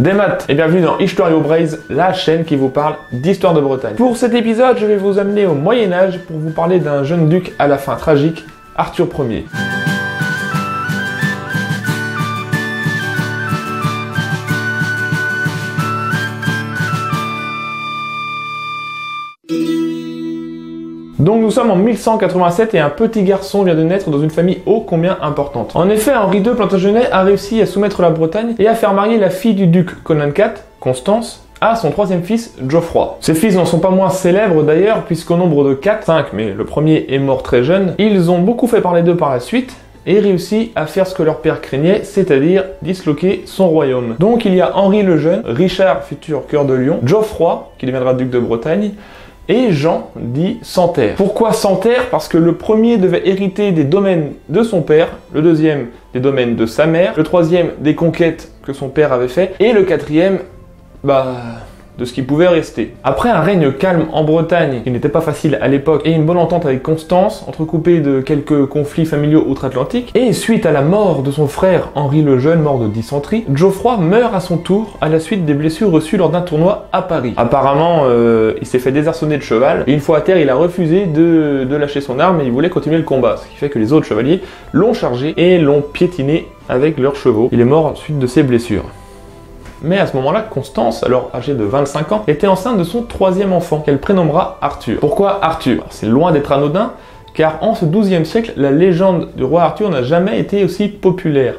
Des maths et bienvenue dans Historio Braze, la chaîne qui vous parle d'histoire de Bretagne. Pour cet épisode, je vais vous amener au Moyen-Âge pour vous parler d'un jeune duc à la fin tragique, Arthur Ier. Donc nous sommes en 1187 et un petit garçon vient de naître dans une famille ô combien importante. En effet, Henri II Plantagenet a réussi à soumettre la Bretagne et à faire marier la fille du duc Conan IV, Constance, à son troisième fils, Geoffroy. Ses fils n'en sont pas moins célèbres d'ailleurs, puisqu'au nombre de 5, mais le premier est mort très jeune, ils ont beaucoup fait parler d'eux par la suite, et réussi à faire ce que leur père craignait, c'est-à-dire disloquer son royaume. Donc il y a Henri le Jeune, Richard, futur cœur de lion, Geoffroy, qui deviendra duc de Bretagne, et Jean, dit Santerre. Pourquoi Santerre? Parce que le premier devait hériter des domaines de son père, le deuxième des domaines de sa mère, le troisième des conquêtes que son père avait fait, et le quatrième, de ce qui pouvait rester. Après un règne calme en Bretagne, qui n'était pas facile à l'époque, et une bonne entente avec Constance, entrecoupée de quelques conflits familiaux outre-Atlantique, et suite à la mort de son frère Henri le Jeune, mort de dysenterie, Geoffroy meurt à son tour à la suite des blessures reçues lors d'un tournoi à Paris. Apparemment, il s'est fait désarçonner de cheval, et une fois à terre, il a refusé de lâcher son arme, et il voulait continuer le combat, ce qui fait que les autres chevaliers l'ont chargé et l'ont piétiné avec leurs chevaux. Il est mort suite de ses blessures. Mais à ce moment-là, Constance, alors âgée de 25 ans, était enceinte de son troisième enfant, qu'elle prénommera Arthur. Pourquoi Arthur? C'est loin d'être anodin, car en ce XIIe siècle, la légende du roi Arthur n'a jamais été aussi populaire.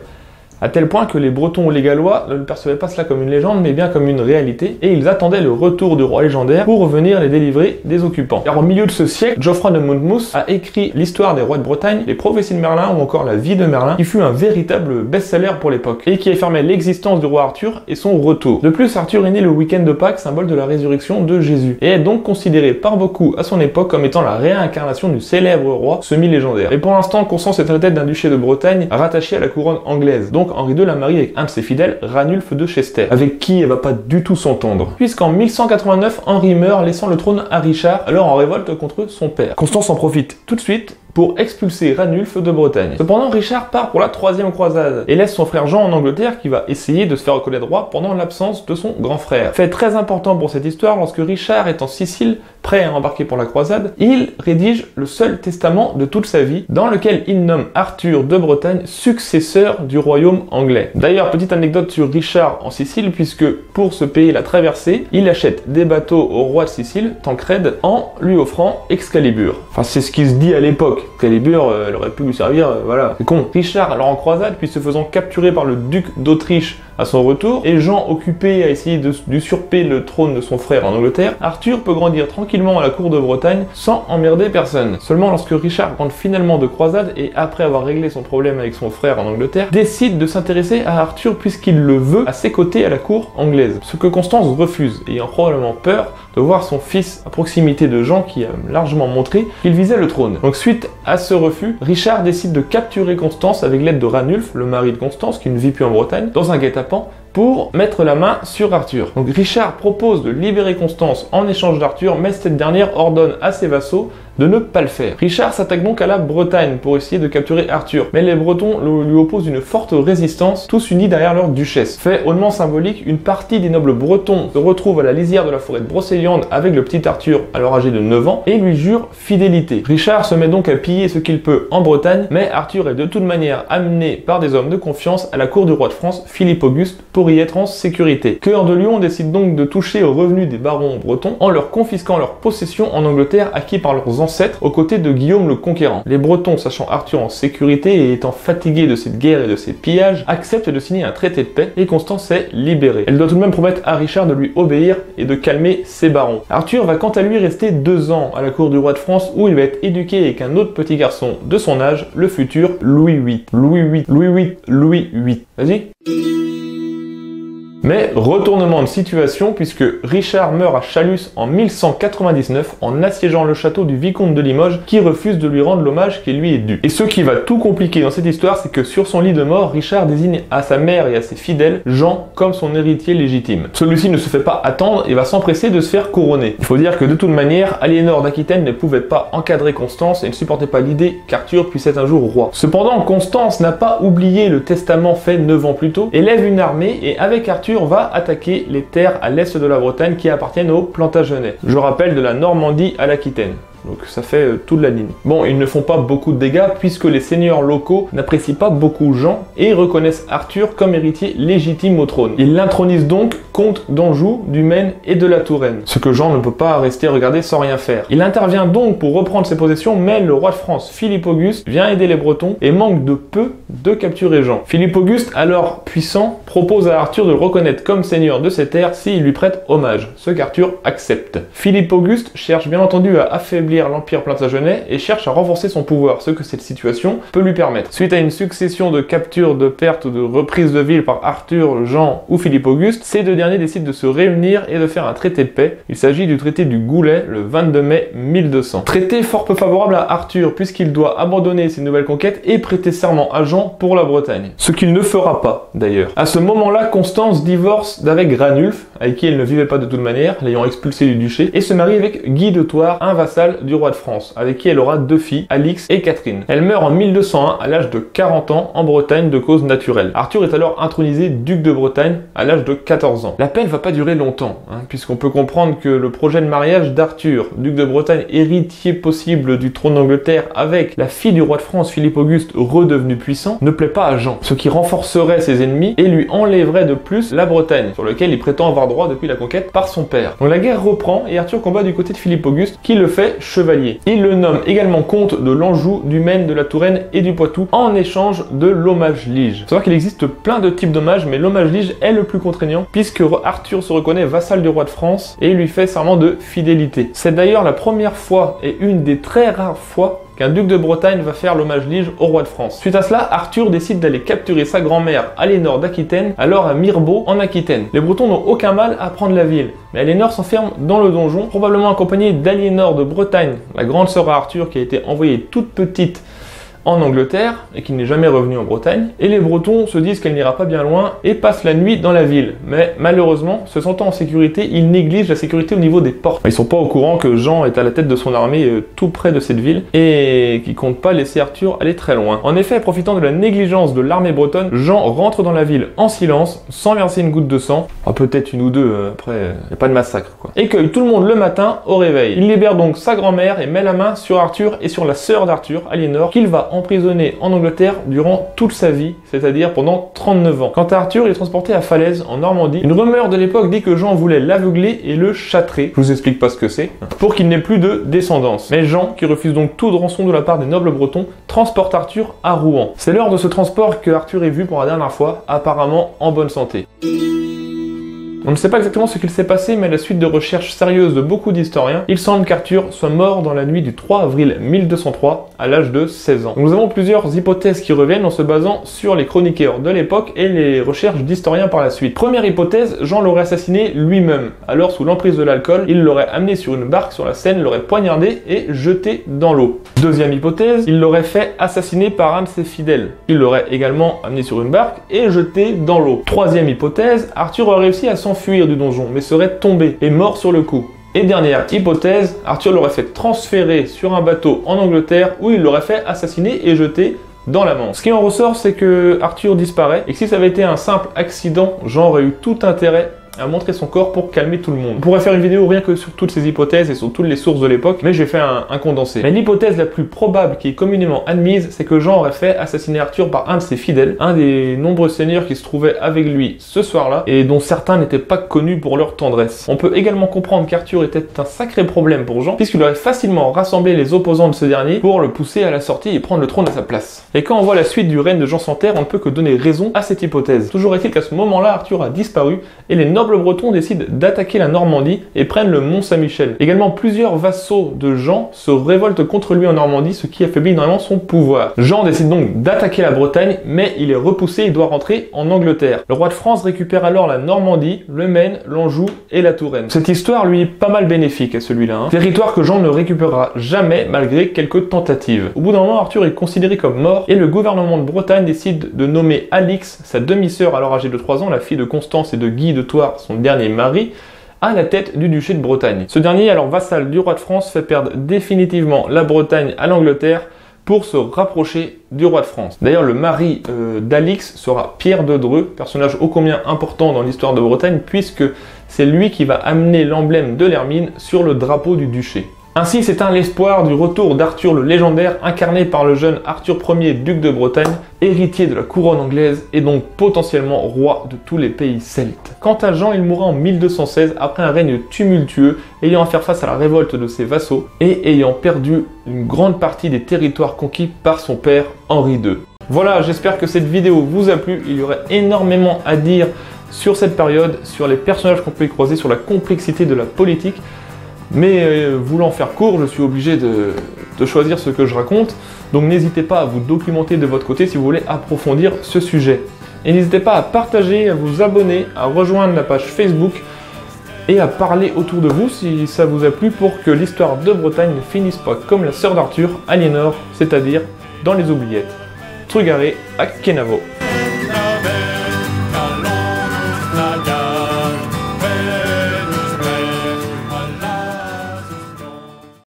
À tel point que les Bretons ou les Gallois ne percevaient pas cela comme une légende, mais bien comme une réalité, et ils attendaient le retour du roi légendaire pour venir les délivrer des occupants. Car au milieu de ce siècle, Geoffroy de Monmouth a écrit l'histoire des rois de Bretagne, les prophéties de Merlin ou encore la vie de Merlin, qui fut un véritable best-seller pour l'époque, et qui affirmait l'existence du roi Arthur et son retour. De plus, Arthur est né le week-end de Pâques, symbole de la résurrection de Jésus, et est donc considéré par beaucoup à son époque comme étant la réincarnation du célèbre roi semi-légendaire. Et pour l'instant, Constance est à la tête d'un duché de Bretagne rattaché à la couronne anglaise, donc Henri II la marie avec un de ses fidèles, Ranulphe de Chester, avec qui elle va pas du tout s'entendre. Puisqu'en 1189, Henri meurt, laissant le trône à Richard, alors en révolte contre son père. Constance en profite tout de suite pour expulser Ranulphe de Bretagne. Cependant, Richard part pour la troisième croisade et laisse son frère Jean en Angleterre qui va essayer de se faire reconnaître roi pendant l'absence de son grand frère. Fait très important pour cette histoire, lorsque Richard est en Sicile, prêt à embarquer pour la croisade, il rédige le seul testament de toute sa vie dans lequel il nomme Arthur de Bretagne successeur du royaume anglais. D'ailleurs, petite anecdote sur Richard en Sicile, puisque pour se payer la traversée, il achète des bateaux au roi de Sicile, Tancrède, en lui offrant Excalibur. Enfin, c'est ce qui se dit à l'époque. Excalibur, elle aurait pu lui servir, voilà. C'est con. Richard, alors en croisade, puis se faisant capturer par le duc d'Autriche à son retour, et Jean occupé à essayer d'usurper le trône de son frère en Angleterre, Arthur peut grandir tranquillement à la cour de Bretagne sans emmerder personne. Seulement lorsque Richard rentre finalement de croisade et après avoir réglé son problème avec son frère en Angleterre, décide de s'intéresser à Arthur puisqu'il le veut à ses côtés à la cour anglaise. Ce que Constance refuse, ayant probablement peur de voir son fils à proximité de Jean qui a largement montré qu'il visait le trône. Donc suite à ce refus, Richard décide de capturer Constance avec l'aide de Ranulphe, le mari de Constance qui ne vit plus en Bretagne, dans un guet-apens pour mettre la main sur Arthur. Donc Richard propose de libérer Constance en échange d'Arthur, mais cette dernière ordonne à ses vassaux de ne pas le faire. Richard s'attaque donc à la Bretagne pour essayer de capturer Arthur, mais les Bretons lui opposent une forte résistance, tous unis derrière leur duchesse. Fait hautement symbolique, une partie des nobles bretons se retrouve à la lisière de la forêt de Brocéliande avec le petit Arthur, alors âgé de 9 ans, et lui jure fidélité. Richard se met donc à piller ce qu'il peut en Bretagne, mais Arthur est de toute manière amené par des hommes de confiance à la cour du roi de France, Philippe Auguste, pour y être en sécurité. Cœur de Lion décide donc de toucher aux revenus des barons bretons en leur confisquant leurs possessions en Angleterre acquis par leurs ancêtres aux côtés de Guillaume le Conquérant. Les Bretons, sachant Arthur en sécurité et étant fatigués de cette guerre et de ces pillages, acceptent de signer un traité de paix et Constance est libérée. Elle doit tout de même promettre à Richard de lui obéir et de calmer ses barons. Arthur va quant à lui rester 2 ans à la cour du roi de France où il va être éduqué avec un autre petit garçon de son âge, le futur Louis VIII. Louis VIII. Vas-y. Mais retournement de situation puisque Richard meurt à Chalus en 1199 en assiégeant le château du vicomte de Limoges qui refuse de lui rendre l'hommage qui lui est dû. Et ce qui va tout compliquer dans cette histoire, c'est que sur son lit de mort, Richard désigne à sa mère et à ses fidèles Jean comme son héritier légitime. Celui-ci ne se fait pas attendre et va s'empresser de se faire couronner. Il faut dire que de toute manière, Aliénor d'Aquitaine ne pouvait pas encadrer Constance et ne supportait pas l'idée qu'Arthur puisse être un jour roi. Cependant, Constance n'a pas oublié le testament fait 9 ans plus tôt, élève une armée et avec Arthur Arthur va attaquer les terres à l'est de la Bretagne qui appartiennent aux Plantagenets. Je rappelle, de la Normandie à l'Aquitaine. Donc ça fait toute la ligne. Bon, ils ne font pas beaucoup de dégâts puisque les seigneurs locaux n'apprécient pas beaucoup Jean et reconnaissent Arthur comme héritier légitime au trône. Ils l'intronisent donc comte d'Anjou, du Maine et de la Touraine. Ce que Jean ne peut pas rester regarder sans rien faire. Il intervient donc pour reprendre ses possessions, mais le roi de France, Philippe Auguste, vient aider les Bretons et manque de peu de capturer Jean. Philippe Auguste, alors puissant, propose à Arthur de le reconnaître comme seigneur de ses terres s'il lui prête hommage, ce qu'Arthur accepte. Philippe Auguste cherche bien entendu à affaiblir l'Empire plantagenet et cherche à renforcer son pouvoir, ce que cette situation peut lui permettre. Suite à une succession de captures, de pertes ou de reprises de villes par Arthur, Jean ou Philippe Auguste, ces deux derniers décident de se réunir et de faire un traité de paix. Il s'agit du traité du Goulet le 22 mai 1200. Traité fort peu favorable à Arthur puisqu'il doit abandonner ses nouvelles conquêtes et prêter serment à Jean pour la Bretagne. Ce qu'il ne fera pas d'ailleurs. À ce moment-là, Constance divorce d'avec Ranulphe, avec qui elle ne vivait pas de toute manière, l'ayant expulsé du duché, et se marie avec Guy de Thouars, un vassal du roi de France, avec qui elle aura deux filles, Alix et Catherine. Elle meurt en 1201 à l'âge de 40 ans en Bretagne de cause naturelle. Arthur est alors intronisé duc de Bretagne à l'âge de 14 ans. La paix ne va pas durer longtemps, puisqu'on peut comprendre que le projet de mariage d'Arthur, duc de Bretagne, héritier possible du trône d'Angleterre, avec la fille du roi de France, Philippe Auguste, redevenu puissant, ne plaît pas à Jean, ce qui renforcerait ses ennemis et lui enlèverait de plus la Bretagne, sur laquelle il prétend avoir droit depuis la conquête par son père. Donc la guerre reprend et Arthur combat du côté de Philippe Auguste, qui le fait chevalier. Il le nomme également comte de l'Anjou, du Maine, de la Touraine et du Poitou, en échange de l'hommage-lige. Il faut savoir qu'il existe plein de types d'hommages, mais l'hommage-lige est le plus contraignant, puisque Arthur se reconnaît vassal du roi de France et lui fait serment de fidélité. C'est d'ailleurs la première fois et une des très rares fois qu'un duc de Bretagne va faire l'hommage-lige au roi de France. Suite à cela, Arthur décide d'aller capturer sa grand-mère Aliénor d'Aquitaine, alors à Mirebeau en Aquitaine. Les Bretons n'ont aucun mal à prendre la ville, mais Aliénor s'enferme dans le donjon, probablement accompagnée d'Aliénor de Bretagne, la grande sœur à Arthur qui a été envoyée toute petite en Angleterre et qui n'est jamais revenue en Bretagne, et les Bretons se disent qu'elle n'ira pas bien loin et passent la nuit dans la ville. Mais malheureusement, se sentant en sécurité, ils négligent la sécurité au niveau des portes. Ils sont pas au courant que Jean est à la tête de son armée tout près de cette ville et qu'il compte pas laisser Arthur aller très loin. En effet, profitant de la négligence de l'armée bretonne, Jean rentre dans la ville en silence, sans verser une goutte de sang, peut-être une ou deux, après y a pas de massacre quoi. Et cueille tout le monde le matin au réveil. Il libère donc sa grand-mère et met la main sur Arthur et sur la sœur d'Arthur, Aliénor, qu'il va emprisonné en Angleterre durant toute sa vie, c'est-à-dire pendant 39 ans. Quant à Arthur, il est transporté à Falaise, en Normandie. Une rumeur de l'époque dit que Jean voulait l'aveugler et le châtrer. Je vous explique pas ce que c'est. Pour qu'il n'ait plus de descendance. Mais Jean, qui refuse donc toute rançon de la part des nobles bretons, transporte Arthur à Rouen. C'est lors de ce transport que Arthur est vu pour la dernière fois, apparemment en bonne santé. On ne sait pas exactement ce qu'il s'est passé, mais à la suite de recherches sérieuses de beaucoup d'historiens, il semble qu'Arthur soit mort dans la nuit du 3 avril 1203, à l'âge de 16 ans. Nous avons plusieurs hypothèses qui reviennent en se basant sur les chroniqueurs de l'époque et les recherches d'historiens par la suite. Première hypothèse, Jean l'aurait assassiné lui-même. Alors, sous l'emprise de l'alcool, il l'aurait amené sur une barque sur la Seine, l'aurait poignardé et jeté dans l'eau. Deuxième hypothèse, il l'aurait fait assassiner par un de ses fidèles. Il l'aurait également amené sur une barque et jeté dans l'eau. Troisième hypothèse, Arthur aurait réussi à s'enfuir du donjon, mais serait tombé et mort sur le coup. Et dernière hypothèse, Arthur l'aurait fait transférer sur un bateau en Angleterre où il l'aurait fait assassiner et jeter dans la Manche. Ce qui en ressort, c'est que Arthur disparaît et que si ça avait été un simple accident, Jean aurait eu tout intérêt à montrer son corps pour calmer tout le monde. On pourrait faire une vidéo rien que sur toutes ces hypothèses et sur toutes les sources de l'époque, mais j'ai fait un condensé. Mais l'hypothèse la plus probable qui est communément admise, c'est que Jean aurait fait assassiner Arthur par un de ses fidèles, un des nombreux seigneurs qui se trouvaient avec lui ce soir-là, et dont certains n'étaient pas connus pour leur tendresse. On peut également comprendre qu'Arthur était un sacré problème pour Jean, puisqu'il aurait facilement rassemblé les opposants de ce dernier pour le pousser à la sortie et prendre le trône à sa place. Et quand on voit la suite du règne de Jean sans Terre, on ne peut que donner raison à cette hypothèse. Toujours est-il qu'à ce moment-là, Arthur a disparu, et les nobles bretons décident d'attaquer la Normandie et prennent le Mont Saint-Michel. Également, plusieurs vassaux de Jean se révoltent contre lui en Normandie, ce qui affaiblit énormément son pouvoir. Jean décide donc d'attaquer la Bretagne, mais il est repoussé et doit rentrer en Angleterre. Le roi de France récupère alors la Normandie, le Maine, l'Anjou et la Touraine. Cette histoire lui est pas mal bénéfique à celui-là. Territoire que Jean ne récupérera jamais malgré quelques tentatives. Au bout d'un moment, Arthur est considéré comme mort et le gouvernement de Bretagne décide de nommer Alix, sa demi-sœur alors âgée de 3 ans, la fille de Constance et de Guy de Thouars, son dernier mari, à la tête du duché de Bretagne. Ce dernier, alors vassal du roi de France, fait perdre définitivement la Bretagne à l'Angleterre pour se rapprocher du roi de France. D'ailleurs, le mari d'Alix sera Pierre de Dreux, personnage ô combien important dans l'histoire de Bretagne, puisque c'est lui qui va amener l'emblème de l'hermine sur le drapeau du duché. Ainsi s'éteint l'espoir du retour d'Arthur le légendaire, incarné par le jeune Arthur Ier, duc de Bretagne, héritier de la couronne anglaise et donc potentiellement roi de tous les pays celtes. Quant à Jean, il mourra en 1216 après un règne tumultueux, ayant à faire face à la révolte de ses vassaux et ayant perdu une grande partie des territoires conquis par son père Henri II. Voilà, j'espère que cette vidéo vous a plu. Il y aurait énormément à dire sur cette période, sur les personnages qu'on peut y croiser, sur la complexité de la politique. Mais voulant faire court, je suis obligé de choisir ce que je raconte. Donc n'hésitez pas à vous documenter de votre côté si vous voulez approfondir ce sujet. Et n'hésitez pas à partager, à vous abonner, à rejoindre la page Facebook et à parler autour de vous si ça vous a plu pour que l'histoire de Bretagne ne finisse pas comme la sœur d'Arthur, Aliénor, c'est-à-dire dans les oubliettes. Trugaré à Kenavo.